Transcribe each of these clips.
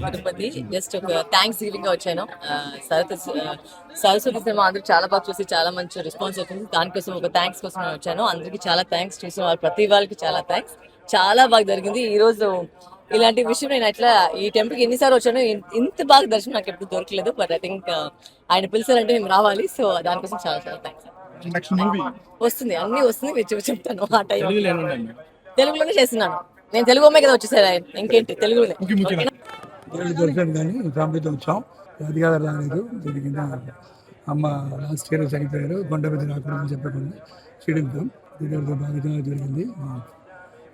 Tirupati. Just ఒక thanks giving గా వచ్చాను. సరస్వతి సినిమా అందరూ చాలా బాగా చూసి చాలా మంచి రెస్పాన్స్ అవుతుంది. దానికోసం ఒక థ్యాంక్స్ కోసం నేను వచ్చాను. అందరికీ చాలా థ్యాంక్స్. చూసిన వాళ్ళు ప్రతి వాళ్ళకి చాలా థ్యాంక్స్. చాలా బాగా జరిగింది ఈ రోజు. ఇలాంటి విషయం నేను అట్లా ఈ టెంపుల్ కి ఎన్నిసార్లు వచ్చాను, ఇంత బాగా దర్శనం నాకు ఎప్పుడు దొరకలేదు. బట్ ఐ థింక్ ఆయన పిలిచారంటే మేము రావాలి. సో దానికోసం చాలా చాలా థ్యాంక్స్. వస్తుంది, అన్ని వస్తుంది. మీరు చెప్తాను ఆ టైం. తెలుగులోనే చేస్తున్నాను. నేను తెలుగు అమ్మాయి కదా వచ్చేసారు. ఇంకేంటి తెలుగులోనే. దేవుడి దర్శనం కానీ ఫ్యామిలీతో వచ్చాం. అది కాదు రాలేదు. దీనికి అమ్మ లాస్ట్ ఇయర్ చనిపోయారు. కొండ మీద రాకూడదని చెప్పకుండా చేయడంతో దేవుడితో బాగా జరిగింది.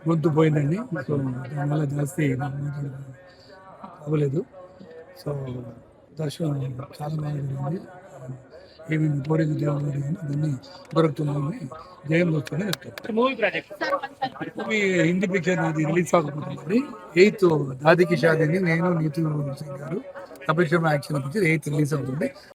గొంతు పోయిందండి. సో దానివల్ల జాస్తి అవ్వలేదు. సో దర్శనం చాలా బాగా జరిగింది. ఏమి కోరింది దేవుడు అడిగింది అన్నీ దొరుకుతున్నామని జయంలో వస్తూనే చెప్తారు. మూవీ హిందీ పిక్చర్ నాది రిలీజ్ అవ్వకపోతుంది. 8th దాదికి షాదీని నేను నీతు సింగ్ గారు Kapil Sharma action picture 8th release అవుతుంది.